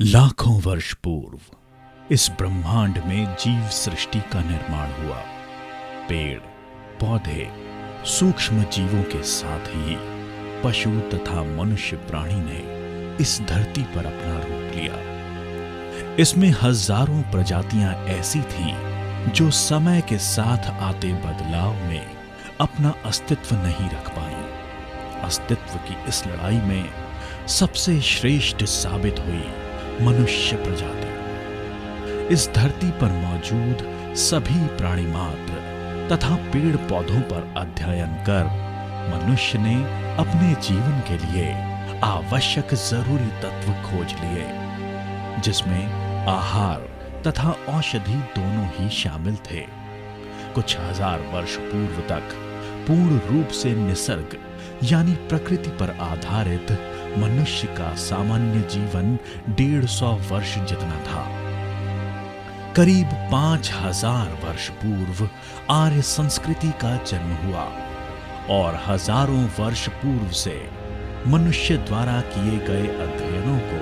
लाखों वर्ष पूर्व इस ब्रह्मांड में जीव सृष्टि का निर्माण हुआ। पेड़, पौधे, सूक्ष्म जीवों के साथ ही पशु तथा मनुष्य प्राणी ने इस धरती पर अपना रूप लिया। इसमें हजारों प्रजातियां ऐसी थीं जो समय के साथ आते बदलाव में अपना अस्तित्व नहीं रख पाई। अस्तित्व की इस लड़ाई में सबसे श्रेष्ठ साबित हुई मनुष्य प्रजाति। इस धरती पर मौजूद सभी प्राणी मात्र तथा पेड़ पौधों पर अध्ययन कर मनुष्य ने अपने जीवन के लिए आवश्यक जरूरी तत्व खोज लिए, जिसमें आहार तथा औषधि दोनों ही शामिल थे। कुछ हजार वर्ष पूर्व तक पूर्ण रूप से निसर्ग यानी प्रकृति पर आधारित मनुष्य का सामान्य जीवन 150 वर्ष जितना था। करीब 5000 वर्ष पूर्व आर्य संस्कृति का जन्म हुआ और हजारों वर्ष पूर्व से मनुष्य द्वारा किए गए अध्ययनों को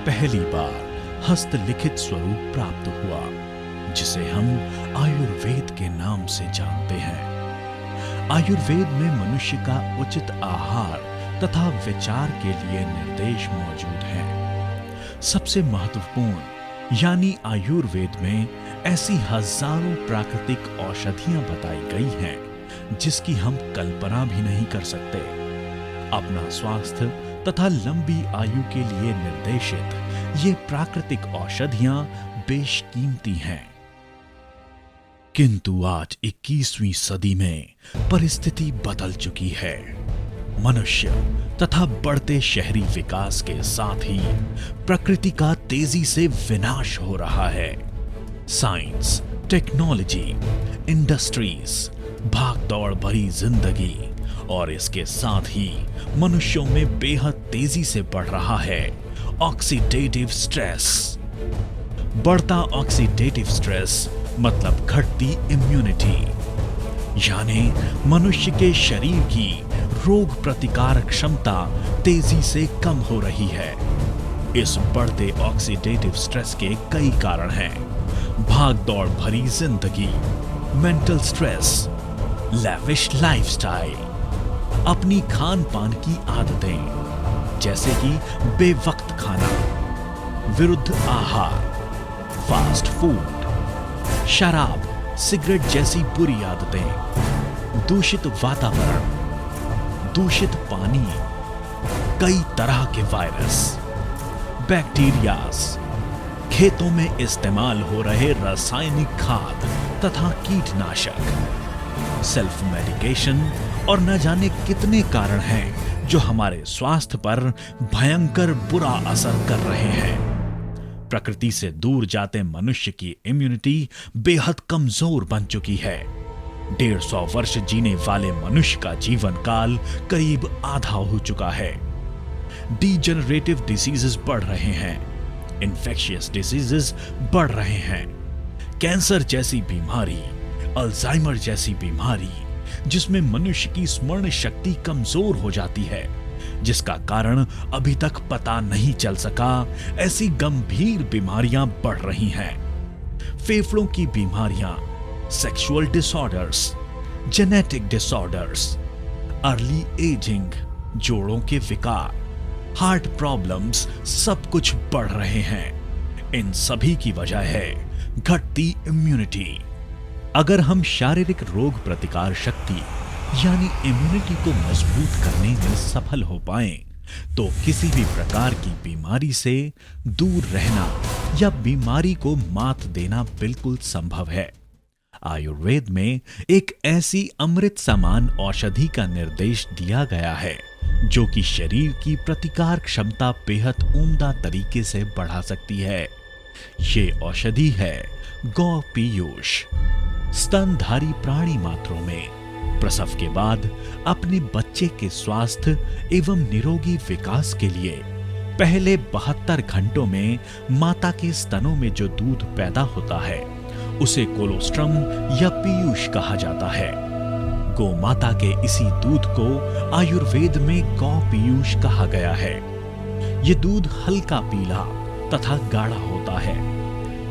पहली बार हस्तलिखित स्वरूप प्राप्त हुआ, जिसे हम आयुर्वेद के नाम से जानते हैं। आयुर्वेद में मनुष्य का उचित आहार तथा विचार के लिए निर्देश मौजूद हैं। सबसे महत्वपूर्ण यानी आयुर्वेद में ऐसी हजारों प्राकृतिक औषधियां बताई गई हैं जिसकी हम कल्पना भी नहीं कर सकते। अपना स्वास्थ्य तथा लंबी आयु के लिए निर्देशित ये प्राकृतिक औषधियां बेशकीमती हैं। किंतु आज 21वीं सदी में परिस्थिति बदल चुकी है। मनुष्य तथा बढ़ते शहरी विकास के साथ ही प्रकृति का तेजी से विनाश हो रहा है। साइंस, टेक्नोलॉजी, इंडस्ट्रीज, भागदौड़ भरी जिंदगी और इसके साथ ही मनुष्यों में बेहद तेजी से बढ़ रहा है ऑक्सीडेटिव स्ट्रेस। बढ़ता ऑक्सीडेटिव स्ट्रेस मतलब घटती इम्यूनिटी, यानी मनुष्य के शरीर की रोग प्रतिकारक क्षमता तेजी से कम हो रही है। इस बढ़ते ऑक्सीडेटिव स्ट्रेस के कई कारण हैं। भागदौड़ भरी जिंदगी, मेंटल स्ट्रेस, लैविश लाइफस्टाइल, अपनी खान पान की आदतें जैसे कि बेवक्त खाना, विरुद्ध आहार, फास्ट फूड, शराब, सिगरेट जैसी बुरी आदतें, दूषित वातावरण, दूषित पानी, कई तरह के वायरस, बैक्टीरियाज, खेतों में इस्तेमाल हो रहे रासायनिक खाद तथा कीटनाशक, सेल्फ मेडिकेशन और न जाने कितने कारण हैं जो हमारे स्वास्थ्य पर भयंकर बुरा असर कर रहे हैं। प्रकृति से दूर जाते मनुष्य की इम्यूनिटी बेहद कमजोर बन चुकी है। 150 वर्ष जीने वाले मनुष्य का जीवन काल करीब आधा हो चुका है। डीजेनरेटिव डिसीजेस बढ़ रहे हैं, इन्फेक्शियस डिसीजेस बढ़ रहे हैं, कैंसर जैसी बीमारी, अल्जाइमर जैसी बीमारी, जिसमें मनुष्य की स्मरण शक्ति कमजोर हो जाती है, जिसका कारण अभी तक पता नहीं चल सका, ऐसी गंभीर बीमारियां बढ़ रही हैं। फेफड़ों की बीमारियां, sexual disorders, genetic disorders, early ageing, जोड़ों के विकार, हार्ट प्रॉब्लम्स सब कुछ बढ़ रहे हैं। इन सभी की वजह है घटती इम्यूनिटी। अगर हम शारीरिक रोग प्रतिकार शक्ति यानी इम्यूनिटी को मजबूत करने में सफल हो पाएं, तो किसी भी प्रकार की बीमारी से दूर रहना या बीमारी को मात देना बिल्कुल संभव है। आयुर्वेद में एक ऐसी अमृत समान औषधि का निर्देश दिया गया है जो कि शरीर की प्रतिकार क्षमता बेहद उम्दा तरीके से बढ़ा सकती है। ये औषधि है गौ पीयूष। स्तनधारी प्राणी मात्रों में प्रसव के बाद अपने बच्चे के स्वास्थ्य एवं निरोगी विकास के लिए पहले 72 घंटों में माता के स्तनों में जो दूध पैदा होता है उसे कोलोस्ट्रम या पीयूष कहा जाता है। गौ माता के इसी दूध को आयुर्वेद में गौ पीयूष कहा गया है। ये दूध हल्का पीला तथा गाढ़ा होता है।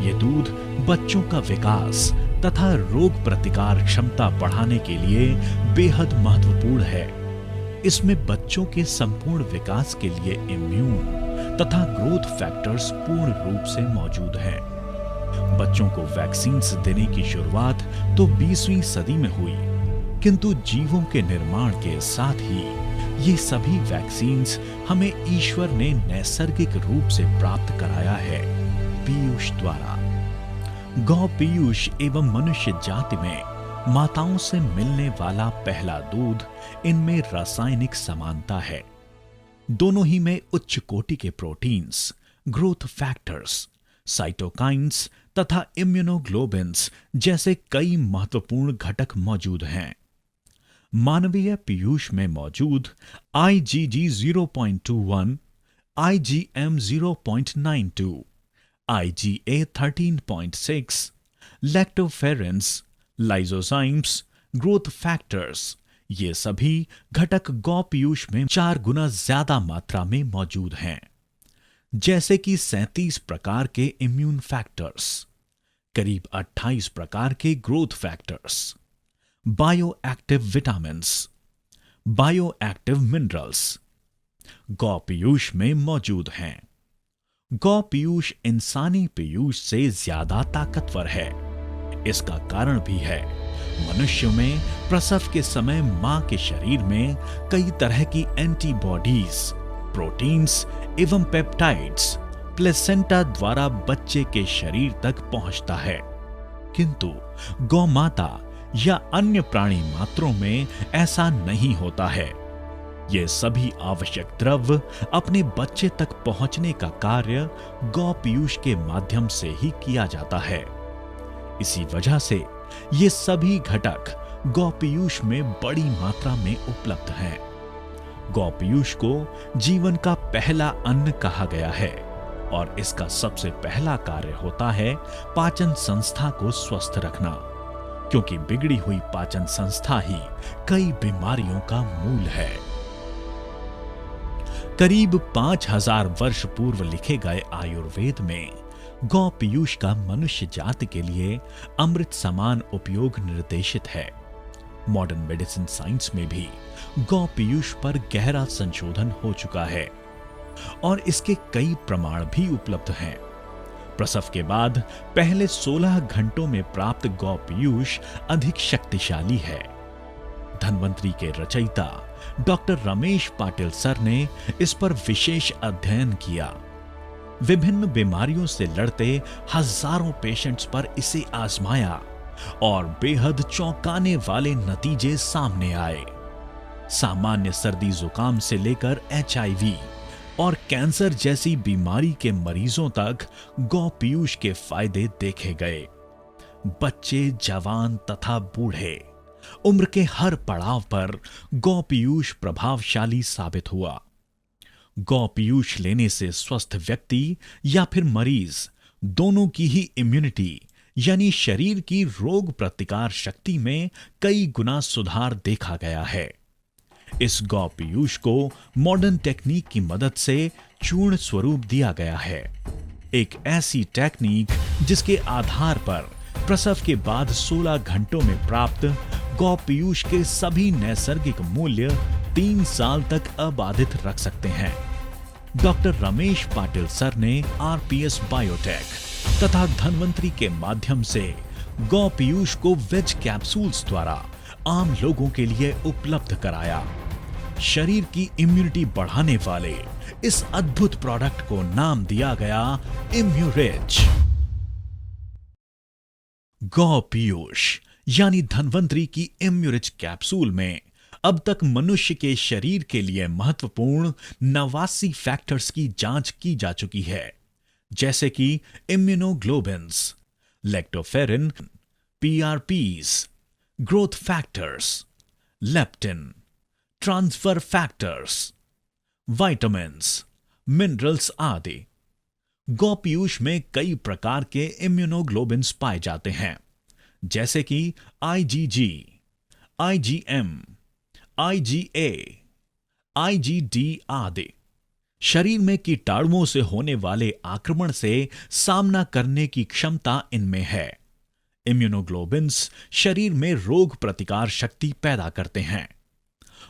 ये दूध बच्चों का विकास तथा रोग प्रतिकार क्षमता बढ़ाने के लिए बेहद महत्वपूर्ण है। इसमें बच्चों के संपूर्ण विकास के लिए इम्यून तथा ग्रोथ फैक्टर्स पूर्ण रूप से मौजूद हैं। बच्चों को वैक्सीन देने की शुरुआत तो 20वीं सदी में हुई, किंतु जीवों के निर्माण के साथ ही ये सभी वैक्सीन्स हमें ईश्वर ने नैसर्गिक रूप से प्राप्त कराया है, पीयूष द्वारा। गौ पीयूष एवं मनुष्य जाति में माताओं से मिलने वाला पहला दूध, इनमें रासायनिक समानता है। दोनों ही में उच्च कोटि के प्रोटीन्स, ग्रोथ फैक्टर्स, साइटोकाइन्स तथा इम्यूनोग्लोबिन्स जैसे कई महत्वपूर्ण घटक मौजूद हैं। मानवीय पीयूष में मौजूद IgG 0.21, IgM 0.92, IgA 13.6, lactoferrins, lysozymes, growth factors, ये सभी घटक गौ पीयूष में 4 गुना ज्यादा मात्रा में मौजूद हैं। जैसे कि 37 प्रकार के इम्यून फैक्टर्स, करीब 28 प्रकार के growth factors, bio active vitamins, bio active minerals गौ पीयूष में मौजूद हैं। गौ पीयूष इंसानी पीयूष से ज्यादा ताकतवर है। इसका कारण भी है, मनुष्यों में प्रसव के समय मां के शरीर में कई तरह की एंटीबॉडीज, प्रोटीन्स एवं पेप्टाइड्स प्लेसेंटा द्वारा बच्चे के शरीर तक पहुंचता है, किंतु गौ माता या अन्य प्राणी मात्रों में ऐसा नहीं होता है। ये सभी आवश्यक द्रव्य अपने बच्चे तक पहुंचने का कार्य गौ पीयूष के माध्यम से ही किया जाता है। इसी वजह से ये सभी घटक गौ पीयूष में बड़ी मात्रा में उपलब्ध हैं। गौ पीयूष को जीवन का पहला अन्न कहा गया है और इसका सबसे पहला कार्य होता है पाचन संस्था को स्वस्थ रखना, क्योंकि बिगड़ी हुई पाचन संस्था ही कई बीमारियों का मूल है। करीब 5000 वर्ष पूर्व लिखे गए आयुर्वेद में गौ पीयूष का मनुष्य जाति के लिए अमृत समान उपयोग निर्देशित है। मॉडर्न मेडिसिन साइंस में भी गौ पीयूष पर गहरा संशोधन हो चुका है और इसके कई प्रमाण भी उपलब्ध हैं। प्रसव के बाद पहले 16 घंटों में प्राप्त गौ पीयूष अधिक शक्तिशाली है। धन्वंतरी के रचयिता डॉक्टर रमेश पाटिल सर ने इस पर विशेष अध्ययन किया। विभिन्न बीमारियों से लड़ते हजारों पेशेंट्स पर इसे आजमाया और बेहद चौंकाने वाले नतीजे सामने आए। सामान्य सर्दी जुकाम से लेकर HIV और कैंसर जैसी बीमारी के मरीजों तक गौ पीयूष के फायदे देखे गए। बच्चे, जवान तथा बूढ़े, उम्र के हर पड़ाव पर गौ पीयूष प्रभावशाली साबित हुआ। गौ पीयूष लेने से स्वस्थ व्यक्ति या फिर मरीज दोनों की ही इम्यूनिटी यानी शरीर की रोग प्रतिकार शक्ति में कई गुना सुधार देखा गया है। इस गौ पीयूष को मॉडर्न टेक्निक की मदद से चूर्ण स्वरूप दिया गया है। एक ऐसी टेक्निक जिसके आधार पर प्रसव के बाद 16 घंटों में प्राप्त गौ पीयूष के सभी नैसर्गिक मूल्य 3 साल तक अबाधित रख सकते हैं। डॉक्टर रमेश पाटिल सर ने RPS बायोटेक तथा धन्वंतरी के माध्यम से गौ पीयूष को वेज कैप्सूल्स द्वारा आम लोगों के लिए उपलब्ध कराया। शरीर की इम्यूनिटी बढ़ाने वाले इस अद्भुत प्रोडक्ट को नाम दिया गया इम्यूरिच। गौ पीयूष यानी धन्वंतरी की इम्यूरिच कैप्सूल में अब तक मनुष्य के शरीर के लिए महत्वपूर्ण 89 फैक्टर्स की जांच की जा चुकी है, जैसे कि immunoglobins, lactoferrin, PRPs, growth factors, leptin, transfer factors, vitamins, minerals आदि। गौ पीयूष में कई प्रकार के इम्यूनोग्लोबिन्स पाए जाते हैं, जैसे कि IgG, IgM, IgA, IgD आदि। शरीर में कीटाणुओं से होने वाले आक्रमण से सामना करने की क्षमता इनमें है। इम्यूनोग्लोबिन्स शरीर में रोग प्रतिकार शक्ति पैदा करते हैं।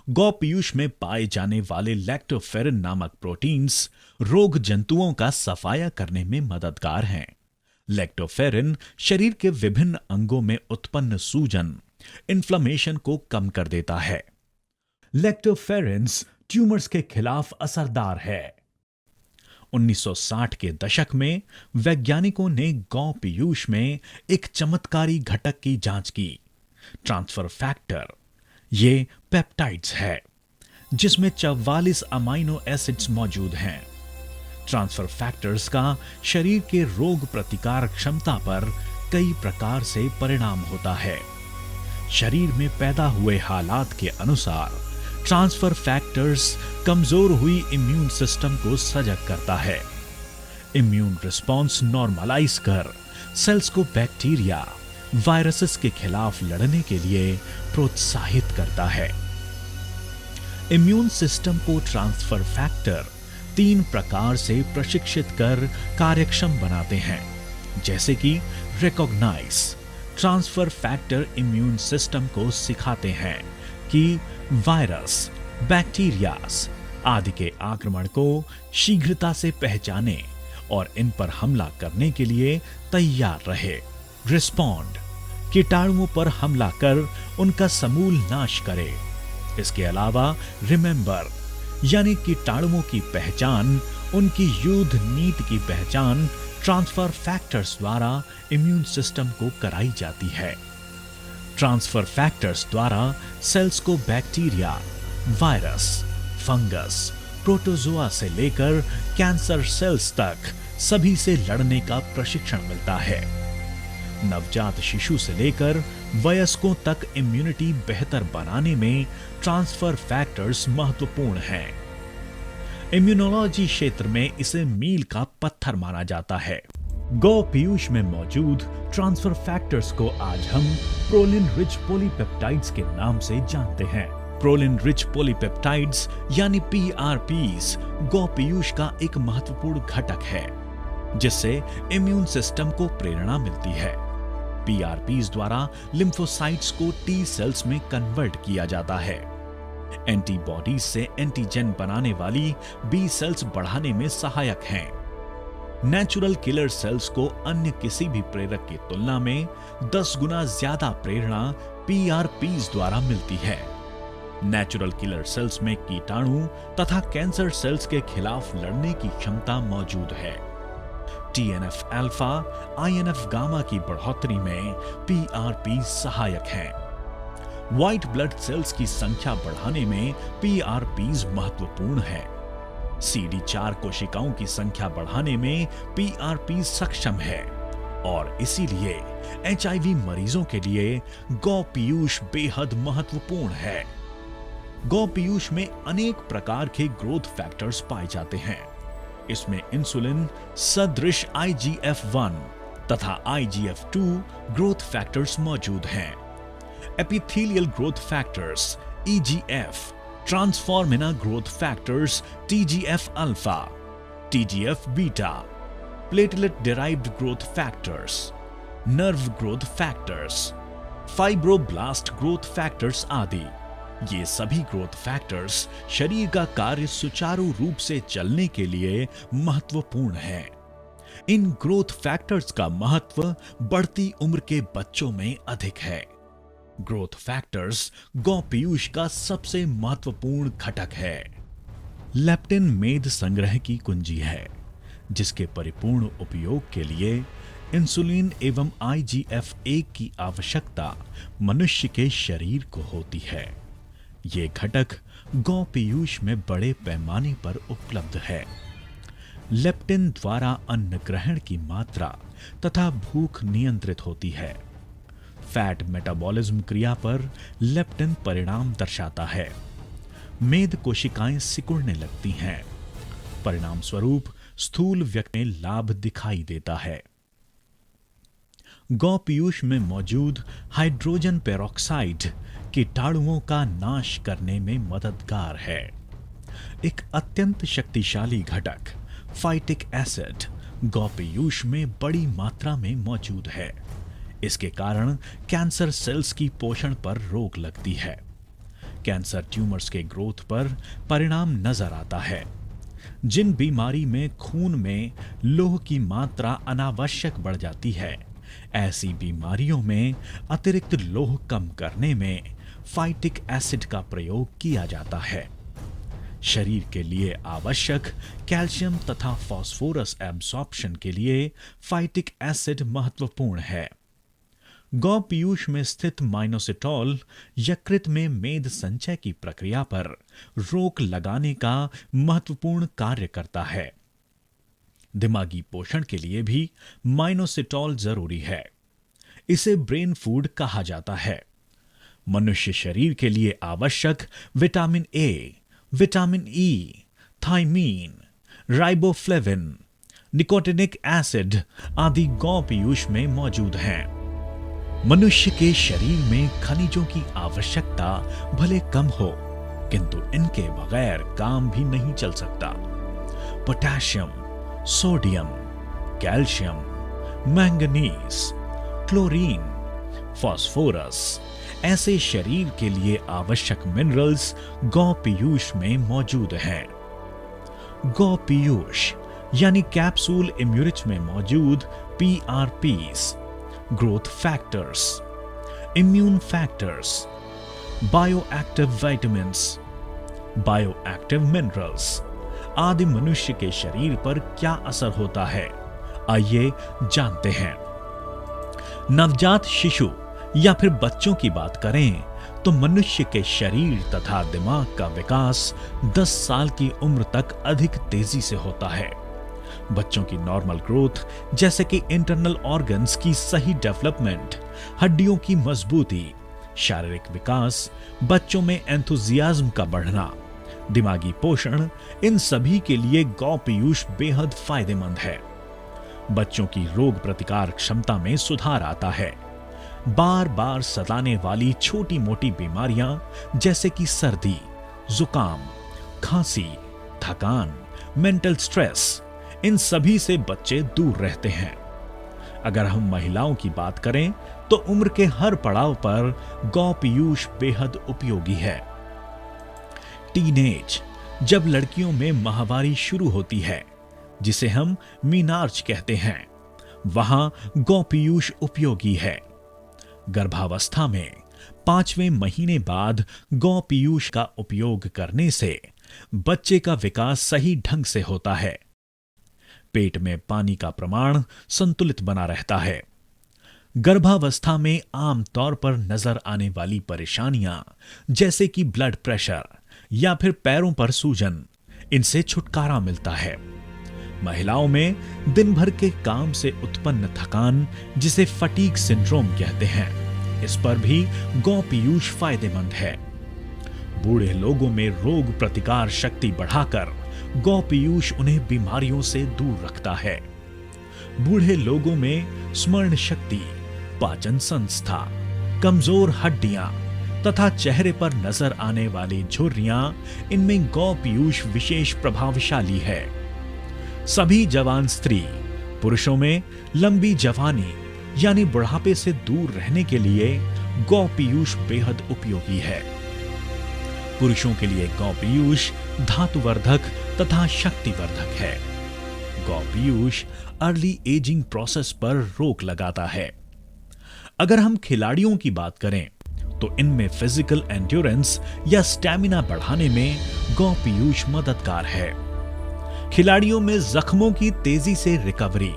गौ पीयूष में पाए जाने वाले लैक्टोफेरिन नामक प्रोटीन्स रोग जंतुओं का सफाया करने में मददगार हैं। लैक्टोफेरिन शरीर के विभिन्न अंगों में उत्पन्न सूजन, इन्फ्लेमेशन को कम कर देता है। लैक्टोफेरिन्स ट्यूमर्स के खिलाफ असरदार है। 1960 के दशक में वैज्ञानिकों ने गौ पीयूष में एक चमत्कारी घटक की जांच की, ट्रांसफर फैक्टर। ये पेप्टाइड्स है जिसमें 44 अमाइनो एसिड्स मौजूद हैं। ट्रांसफर फैक्टर्स का शरीर के रोग प्रतिकार क्षमता पर कई प्रकार से परिणाम होता है। शरीर में पैदा हुए हालात के अनुसार ट्रांसफर फैक्टर्स कमजोर हुई इम्यून सिस्टम को सजग करता है। इम्यून रिस्पॉन्स नॉर्मलाइज कर सेल्स को बैक्टीरिया, वायरसेस के खिलाफ लड़ने के लिए प्रोत्साहित करता है। इम्यून सिस्टम को ट्रांसफर फैक्टर 3 प्रकार से प्रशिक्षित कर कार्यक्षम बनाते हैं, जैसे कि recognise. Transfer factor immune system को सिखाते हैं कि वायरस, बैक्टीरियाज आदि के आक्रमण को शीघ्रता से पहचाने और इन पर हमला करने के लिए तैयार रहे। रिस्पॉन्ड, कीटाणुओं पर हमला कर उनका समूल नाश करे। इसके अलावा रिमेंबर, यानी कीटाणुओं की पहचान, उनकी युद्ध नीति की पहचान ट्रांसफर फैक्टर्स द्वारा इम्यून सिस्टम को कराई जाती है। ट्रांसफर फैक्टर्स द्वारा सेल्स को बैक्टीरिया, वायरस, फंगस, प्रोटोजोआ से लेकर कैंसर सेल्स तक सभी से लड़ने का प्रशिक्षण मिलता है। नवजात शिशु से लेकर वयस्कों तक इम्यूनिटी बेहतर बनाने में ट्रांसफर फैक्टर्स महत्वपूर्ण हैं। इम्यूनोलॉजी क्षेत्र में इसे मील का पत्थर माना जाता है। गौ पीयूष में मौजूद ट्रांसफर फैक्टर्स को आज हम प्रोलिन रिच पॉलीपेप्टाइड्स के नाम से जानते हैं। प्रोलिन रिच पॉलीपेप्टाइड्स यानी पीआरपीस गौ पीयूष का एक महत्वपूर्ण घटक है, जिससे इम्यून सिस्टम को प्रेरणा मिलती है। पीआरपीस द्वारा लिम्फोसाइट्स को टी सेल्स में कन्वर्ट किया जाता है। एंटीबॉडीज से एंटीजन बनाने वाली बी सेल्स बढ़ाने में सहायक हैं। नेचुरल किलर सेल्स को अन्य किसी भी प्रेरक की तुलना में 10 गुना ज्यादा प्रेरणा पीआरपीस द्वारा मिलती है। नेचुरल किलर सेल्स में कीटाणु तथा कैंसर सेल्स के खिलाफ लड़ने की क्षमता मौजूद है। टीएनएफ अल्फा, आईएनएफ गामा की बढ़ोतरी में पीआरपी सहायक हैं। व्हाइट ब्लड सेल्स की संख्या बढ़ाने में पीआरपीज महत्वपूर्ण है। CD4 कोशिकाओं की संख्या बढ़ाने में पीआरपी सक्षम है और इसीलिए एचआईवी मरीजों के लिए गौ पीयूष बेहद महत्वपूर्ण है। गौ पीयूष में अनेक प्रकार के ग्रोथ फैक्टर्स पाए जाते हैं। इसमें इंसुलिन सदृश IGF-1 तथा IGF-2 ग्रोथ फैक्टर्स मौजूद हैं। Epithelial growth factors EGF, transforming growth factors TGF alpha, TGF beta, platelet derived growth factors, nerve growth factors, fibroblast growth factors आदि। ये सभी ग्रोथ फैक्टर्स शरीर का कार्य सुचारू रूप से चलने के लिए महत्वपूर्ण है। इन ग्रोथ फैक्टर्स का महत्व बढ़ती उम्र के बच्चों में अधिक है। ग्रोथ फैक्टर्स गौ पीयूष का सबसे महत्वपूर्ण घटक है। लेप्टिन मेद संग्रह की कुंजी है, जिसके परिपूर्ण उपयोग के लिए इंसुलिन एवं IGF-1 की आवश्यकता मनुष्य के शरीर को होती है। ये घटक गौ पीयूष में बड़े पैमाने पर उपलब्ध है। लेप्टिन द्वारा अन्न ग्रहण की मात्रा तथा भूख नियंत्रित होती है। फैट मेटाबॉलिज्म क्रिया पर लेप्टिन परिणाम दर्शाता है। मेद कोशिकाएं सिकुड़ने लगती हैं। परिणाम स्वरूप स्थूल व्यक्ति में लाभ दिखाई देता है। गौ पीयूष में मौजूद हाइड्रोजन पेरोक्साइड कीटाणुओं का नाश करने में मददगार है। एक अत्यंत शक्तिशाली घटक फाइटिक एसिड गौ पीयूष में बड़ी मात्रा में मौजूद है। इसके कारण कैंसर सेल्स की पोषण पर रोक लगती है। कैंसर ट्यूमर्स के ग्रोथ पर परिणाम नजर आता है। जिन बीमारी में खून में लोह की मात्रा अनावश्यक बढ़ जाती है, ऐसी बीमारियों में अतिरिक्त लोह कम करने में फाइटिक एसिड का प्रयोग किया जाता है। शरीर के लिए आवश्यक कैल्शियम तथा फास्फोरस एब्सॉर्प्शन के लिए फाइटिक एसिड महत्वपूर्ण है। गौ पीयूष में स्थित माइनोसिटोल यकृत में मेद संचय की प्रक्रिया पर रोक लगाने का महत्वपूर्ण कार्य करता है। दिमागी पोषण के लिए भी माइनोसिटोल जरूरी है। इसे ब्रेन फूड कहा जाता है। मनुष्य शरीर के लिए आवश्यक vitamin A, vitamin E, thiamine, riboflavin, nicotinic acid आदि गौ पीयूष में मौजूद हैं। मनुष्य के शरीर में खनिजों की आवश्यकता भले कम हो, किंतु इनके बगैर काम भी नहीं चल सकता। Potassium, sodium, calcium, manganese, chlorine, phosphorus ऐसे शरीर के लिए आवश्यक मिनरल्स गौ पीयूष में मौजूद हैं। गौ पीयूष यानी कैप्सूल इम्यूरिच में मौजूद PRPs, growth factors, immune factors, bioactive vitamins, bioactive minerals आदि मनुष्य के शरीर पर क्या असर होता है, आइए जानते हैं। नवजात शिशु या फिर बच्चों की बात करें तो मनुष्य के शरीर तथा दिमाग का विकास 10 साल की उम्र तक अधिक तेजी से होता है। बच्चों की नॉर्मल ग्रोथ जैसे कि इंटरनल ऑर्गन्स की सही डेवलपमेंट, हड्डियों की मजबूती, शारीरिक विकास, बच्चों में एंथुजियाज्म का बढ़ना, दिमागी पोषण, इन सभी के लिए गौ पीयूष बेहद फायदेमंद है। बच्चों की रोग प्रतिकार क्षमता में सुधार आता है। बार बार सताने वाली छोटी मोटी बीमारियां जैसे कि सर्दी, जुकाम, खांसी, थकान, मेंटल स्ट्रेस, इन सभी से बच्चे दूर रहते हैं। अगर हम महिलाओं की बात करें तो उम्र के हर पड़ाव पर गौ पीयूष बेहद उपयोगी है। टीनेज, जब लड़कियों में माहवारी शुरू होती है, जिसे हम मीनार्ज कहते हैं, वहां गौ पीयूष उपयोगी है। गर्भावस्था में 5वें महीने बाद गौ पीयूष का उपयोग करने से बच्चे का विकास सही ढंग से होता है। पेट में पानी का प्रमाण संतुलित बना रहता है। गर्भावस्था में आमतौर पर नजर आने वाली परेशानियां जैसे कि ब्लड प्रेशर या फिर पैरों पर सूजन, इनसे छुटकारा मिलता है। महिलाओं में दिन भर के काम से उत्पन्न थकान, जिसे फटीग सिंड्रोम कहते हैं, इस पर भी गौ पीयूष फायदेमंद है। बूढ़े लोगों में रोग प्रतिकार शक्ति बढ़ाकर गौ पीयूष उन्हें बीमारियों से दूर रखता है। बूढ़े लोगों में स्मरण शक्ति, पाचन संस्था, कमजोर हड्डियां तथा चेहरे पर नजर आने वाली झुर्रियां, इनमें गौ पीयूष विशेष प्रभावशाली है। सभी जवान स्त्री पुरुषों में लंबी जवानी यानी बुढ़ापे से दूर रहने के लिए गौ पीयूष बेहद उपयोगी है। पुरुषों के लिए गौ पीयूष धातुवर्धक तथा शक्तिवर्धक है। गौ पीयूष अर्ली एजिंग प्रोसेस पर रोक लगाता है। अगर हम खिलाड़ियों की बात करें तो इनमें फिजिकल एंड्योरेंस या स्टैमिना बढ़ाने में गौ पीयूष मददगार है। खिलाड़ियों में जख्मों की तेजी से रिकवरी,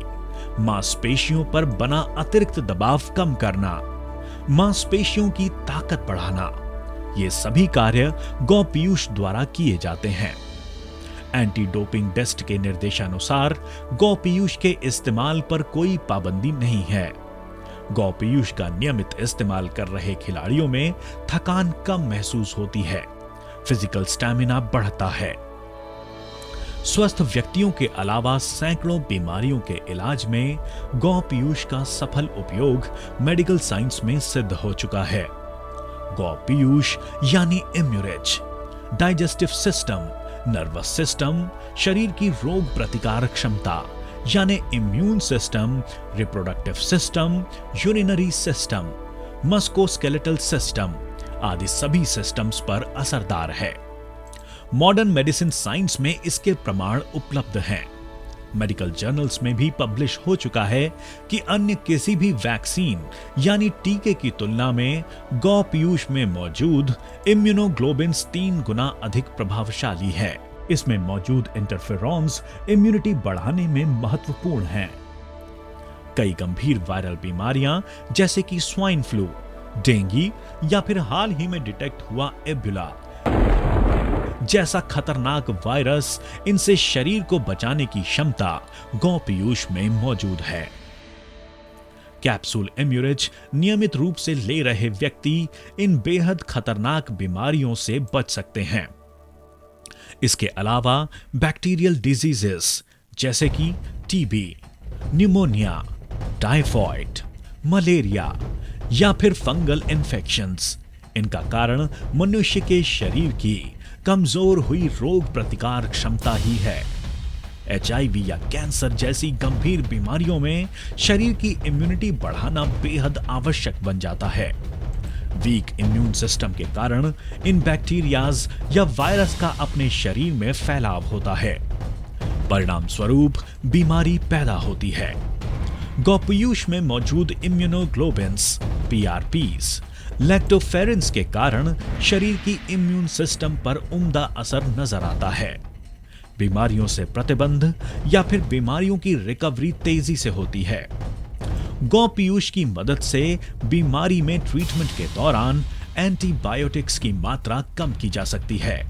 मांसपेशियों पर बना अतिरिक्त दबाव कम करना, मांसपेशियों की ताकत बढ़ाना, ये सभी कार्य गौ पीयूष द्वारा किए जाते हैं। एंटी डोपिंग टेस्ट के निर्देशानुसार गौ पीयूष के इस्तेमाल पर कोई पाबंदी नहीं है। गौ पीयूष का नियमित इस्तेमाल कर रहे खिलाड़ियों में थकान कम महसूस होती है, फिजिकल स्टैमिना बढ़ता है। स्वस्थ व्यक्तियों के अलावा सैकड़ों बीमारियों के इलाज में गौ पीयूष का सफल उपयोग मेडिकल साइंस में सिद्ध हो चुका है। गौ पीयूष यानी इम्यूरिच डाइजेस्टिव सिस्टम, नर्वस सिस्टम, शरीर की रोग प्रतिकारक क्षमता यानी immune system, reproductive system, urinary system, musculoskeletal system आदि सभी सिस्टम्स पर असरदार है। मॉडर्न मेडिसिन साइंस में इसके प्रमाण उपलब्ध हैं। मेडिकल जर्नल्स में भी पब्लिश हो चुका है कि अन्य किसी भी वैक्सीन यानी टीके की तुलना में गौ पीयूष में मौजूद इम्यूनोग्लोबिन्स 3 गुना अधिक प्रभावशाली है। इसमें मौजूद इंटरफेरॉन्स इम्यूनिटी बढ़ाने में महत्वपूर्ण हैं। कई गंभीर वायरल बीमारियां जैसे कि स्वाइन फ्लू, डेंगू या फिर हाल ही में डिटेक्ट हुआ एबोला जैसा खतरनाक वायरस, इनसे शरीर को बचाने की क्षमता गौ पीयूष में मौजूद है। कैप्सूल एम्यूरिज नियमित रूप से ले रहे व्यक्ति इन बेहद खतरनाक बीमारियों से बच सकते हैं। इसके अलावा बैक्टीरियल डिजीजेस जैसे कि टीबी, न्यूमोनिया, टाइफॉइड, मलेरिया या फिर फंगल इन्फेक्शंस, इनका कारण मनुष्य के शरीर की कमजोर हुई रोग प्रतिकार क्षमता ही है। एचआईवी या कैंसर जैसी गंभीर बीमारियों में शरीर की इम्यूनिटी बढ़ाना बेहद आवश्यक बन जाता है। वीक इम्यून सिस्टम के कारण इन बैक्टीरियाज या वायरस का अपने शरीर में फैलाव होता है। परिणाम स्वरूप बीमारी पैदा होती है। गौपीयूष में मौजूद इम्यूनोग्लोबिन्स पीआरपीस, लैक्टोफेरेंस के कारण शरीर की इम्यून सिस्टम पर उम्दा असर नजर आता है। बीमारियों से प्रतिबंध या फिर बीमारियों की रिकवरी तेजी से होती है। गौ पीयूष की मदद से बीमारी में ट्रीटमेंट के दौरान एंटीबायोटिक्स की मात्रा कम की जा सकती है,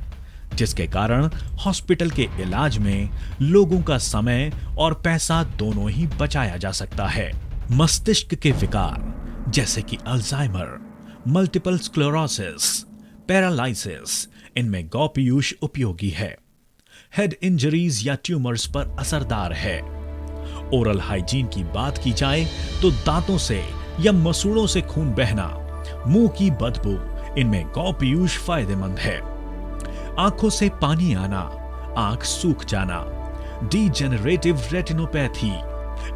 जिसके कारण हॉस्पिटल के इलाज में लोगों का समय और पैसा दोनों ही बचाया जा सकता है। मस्तिष्क के विकार जैसे कि अल्जाइमर, मल्टीपल स्क्लेरोसिस, पैरालिसिस, इनमें गौ पीयूष उपयोगी है। हेड इंजरीज या ट्यूमर्स पर असरदार है। ओरल हाइजीन की बात की जाए तो दांतों से या मसूड़ों से खून बहना, मुंह की बदबू, इनमें गौ पीयूष फायदेमंद है। आंखों से पानी आना, आंख सूख जाना, डीजेनरेटिव रेटिनोपैथी,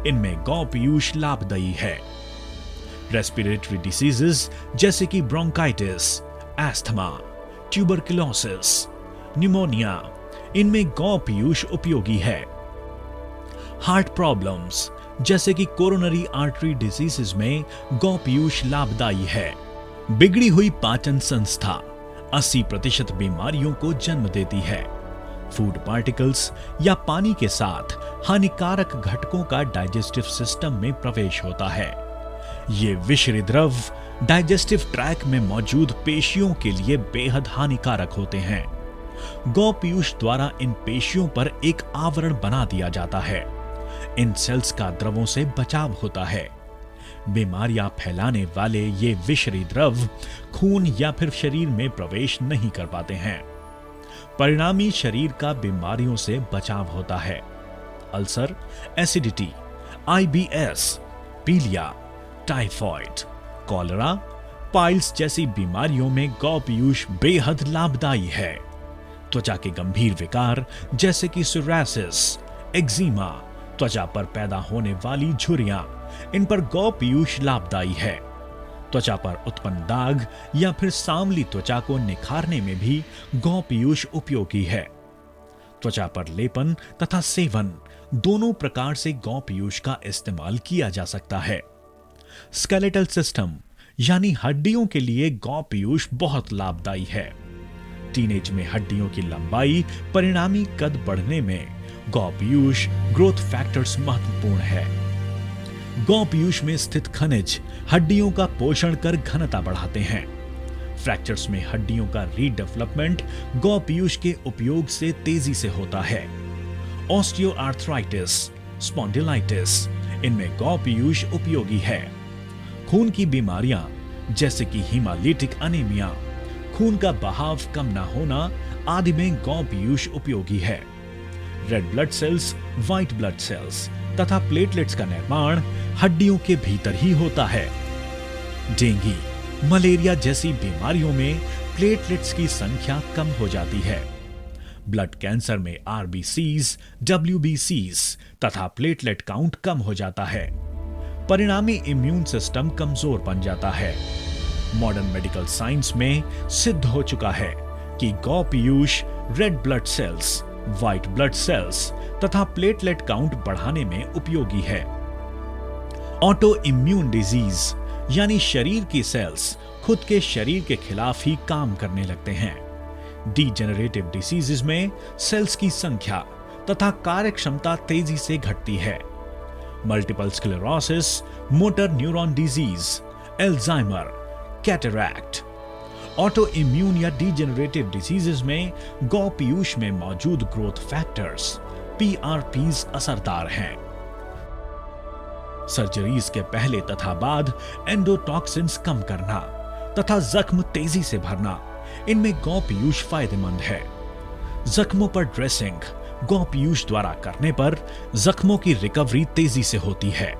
इनमें गौ पीयूष लाभदायी है। रेस्पिरेटरी डिसीजेस जैसे कि ब्रोंकाइटिस, एस्थमा, ट्यूबरकुलोसिस, निमोनिया, इनमें गौ पीयूष उपयोगी है। हार्ट प्रॉब्लम्स जैसे कि कोरोनरी आर्टरी डिजीजेस में गौ पीयूष लाभदायी है। बिगड़ी हुई पाचन संस्था 80% बीमारियों को जन्म देती है। फूड पार्टिकल्स या पानी के साथ हानिकारक घटकों का डाइजेस्टिव सिस्टम में प्रवेश होता है। ये विषैले द्रव डाइजेस्टिव ट्रैक में मौजूद पेशियों के लिए बेहद हानिकारक होते हैं। गौ पीयूष द्वारा इन पेशियों पर एक आवरण बना दिया जाता है। इन सेल्स का द्रवों से बचाव होता है। बीमारियां फैलाने वाले ये विषैले द्रव खून या फिर शरीर में प्रवेश नहीं कर पाते हैं। परिणामी शरीर का बीमारियों से बचाव होता है। अल्सर, एसिडिटी, आईबीएस, पीलिया, टाइफॉइड, कॉलरा, पाइल्स जैसी बीमारियों में गौ पीयूष बेहद लाभदायी है। त्वचा के गंभीर विकार जैसे कि सोरायसिस, एक्जिमा, त्वचा पर पैदा होने वाली झुर्रियां, इन पर गौ पीयूष लाभदायी है। त्वचा पर उत्पन्न दाग या फिर सांवली त्वचा को निखारने में भी गौ पीयूष उपयोगी है। त्वचा पर लेपन तथा सेवन दोनों प्रकार से गौ पीयूष का इस्तेमाल किया जा सकता है। स्केलेटल सिस्टम यानी हड्डियों के लिए गौ पीयूष बहुत लाभदायी है। टीनेज में हड्डियों की लंबाई, परिणामी कद बढ़ने में गौ पीयूष ग्रोथ फैक्टर्स महत्वपूर्ण है। गौ पीयूष में स्थित खनिज हड्डियों का पोषण कर घनता बढ़ाते हैं। फ्रैक्चर्स में हड्डियों का रीडेवलपमेंट गौ पीयूष के उपयोग से तेजी से होता है। ऑस्टियोआर्थराइटिस, स्पॉन्डिलाइटिस, इनमें गौ पीयूष उपयोगी है। खून की बीमारियां जैसे कि हीमालिटिक अनीमिया, खून का बहाव कम ना होना आदि में गौ पीयूष उपयोगी है। Red blood cells, white blood cells तथा प्लेटलेट्स का निर्माण हड्डियों के भीतर ही होता है। डेंगू, मलेरिया जैसी बीमारियों में प्लेटलेट्स की संख्या कम हो जाती है। ब्लड कैंसर में आरबीसीज, डब्ल्यूबीसीज तथा प्लेटलेट काउंट कम हो जाता है। परिणामी इम्यून सिस्टम कमजोर बन जाता है। मॉडर्न मेडिकल साइंस में सिद्ध हो चुका है कि गौ Piyush red blood cells, white blood cells तथा प्लेटलेट काउंट बढ़ाने में उपयोगी है। ऑटो इम्यून डिजीज यानी शरीर की सेल्स खुद के शरीर के खिलाफ ही काम करने लगते हैं। डीजेनरेटिव डिसीजेस में सेल्स की संख्या तथा कार्यक्षमता तेजी से घटती है। Multiple sclerosis, motor neuron disease, Alzheimer, cataract. Auto immune या डीजेनरेटिव डिजीजेस में गौ पीयूष में मौजूद ग्रोथ फैक्टर्स पीआरपीज असरदार हैं। सर्जरीज के पहले तथा बाद एंडोटॉक्सिन्स कम करना तथा जख्म तेजी से भरना, इनमें गौ पीयूष फायदेमंद है। जख्मों पर ड्रेसिंग गौ पीयूष द्वारा करने पर जख्मों की रिकवरी तेजी से होती है।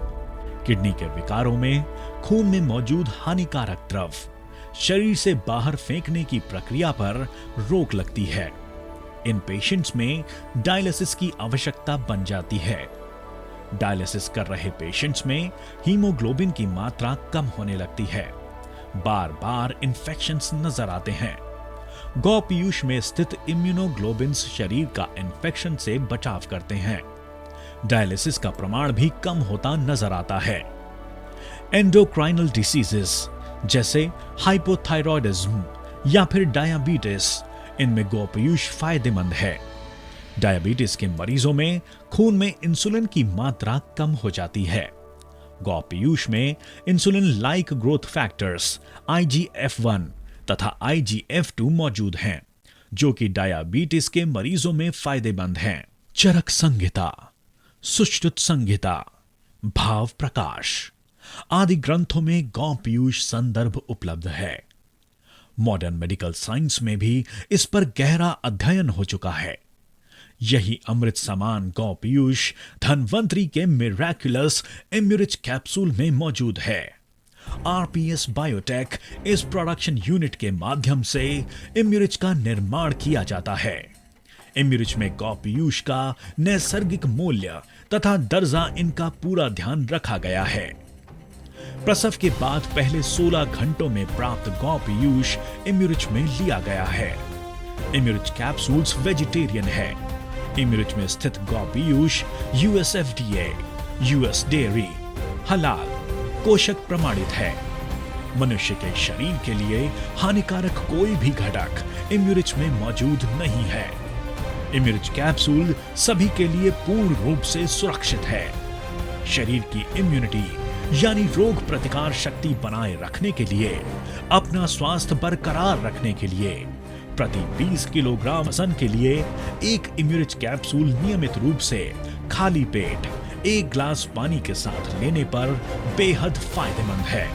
किडनी के विकारों में खून में मौजूद हानिकारक द्रव शरीर से बाहर फेंकने की प्रक्रिया पर रोक लगती है। इन पेशेंट्स में डायलिसिस की आवश्यकता बन जाती है। डायलिसिस कर रहे पेशेंट्स में हीमोग्लोबिन की मात्रा कम होने लगती है। बार बार इन्फेक्शंस नजर आते हैं। गौ पीयूष में स्थित इम्यूनोग्लोबिन्स शरीर का इन्फेक्शन से बचाव करते हैं। डायलिसिस का प्रमाण भी कम होता नजर आता है। एंडोक्राइनल डिसीजेस जैसे हाइपोथायरॉयडिज्म या फिर डायबिटीज, इनमें गौ पीयूष फायदेमंद है। डायबिटीज के मरीजों में खून में इंसुलिन की मात्रा कम हो जाती है। गौ पीयूष में insulin like growth factors IGF-1 तथा IGF-2 मौजूद हैं, जो कि डायबिटीज के मरीजों में फायदेमंद हैं। चरक संहिता, सुश्रुत संहिता, भाव प्रकाश आदि ग्रंथों में गौ पीयूष संदर्भ उपलब्ध है। मॉडर्न मेडिकल साइंस में भी इस पर गहरा अध्ययन हो चुका है। यही अमृत समान गौ पीयूष धन्वंतरी के मिराक्युलस इम्यूरिच कैप्सूल में मौजूद है। आरपीएस बायोटेक इस प्रोडक्शन यूनिट के माध्यम से इम्यूरिच का निर्माण किया जाता है। इम्यूरिच में गौ पीयूष का नैसर्गिक मूल्य तथा दर्जा इनका पूरा ध्यान रखा गया है। प्रसव के बाद पहले 16 घंटों में प्राप्त गौ पीयूष इम्यूरिच में लिया गया है। इम्यूरिच कैप्सूल्स वेजिटेरियन है। इम्यूरिच में स्थित गौ पीयूष USFDA, US डेयरी, हलाल, कोशक प्रमाणित है। मनुष्य के शरीर के लिए हानिकारक कोई भी घटक इम्यूरिच में मौजूद नहीं है। इम्यूरिच कैप्सूल सभी के लिए पूर्ण रूप से सुरक्षित है। शरीर की इम्यूनिटी यानी रोग प्रतिकार शक्ति बनाए रखने के लिए, अपना स्वास्थ्य बरकरार रखने के लिए प्रति 20 किलोग्राम वजन के लिए एक इम्यूरिच कैप्सूल नियमित रूप से खाली पेट 1 ग्लास पानी के साथ लेने पर बेहद फायदेमंद है।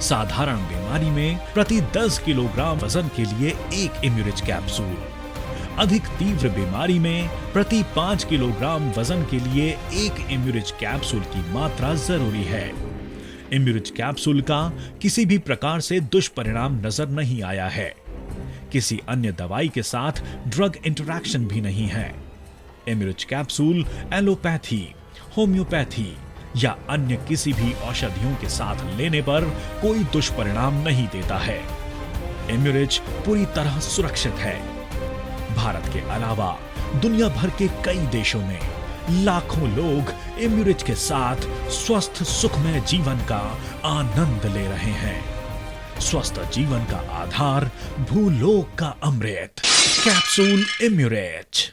साधारण बीमारी में प्रति 10 किलोग्राम वजन के लिए एक इम्यूरिच कैप्सूल, अधिक तीव्र बीमारी में प्रति 5 किलोग्राम वजन के लिए एक इम्यूरिच कैप्सूल की मात्रा जरूरी है। इम्यूरिच कैप्सूल का किसी भी प्रकार से दुष्परिणाम नजर नहीं आया है। किसी अन्य दवाई के साथ ड्रग इंटरैक्शन भी नहीं है। इम्यूरिच कैप्सूल एलोपैथी, होम्योपैथी या अन्य किसी भी औषधियों के साथ लेने पर कोई दुष्परिणाम नहीं देता है। इम्यूरिच पूरी तरह सुरक्षित है। भारत के अलावा दुनिया भर के कई देशों में लाखों लोग इम्यूरिच के साथ स्वस्थ सुखमय जीवन का आनंद ले रहे हैं। स्वस्थ जीवन का आधार, भूलोक का अमृत, कैप्सूल इम्यूरिच।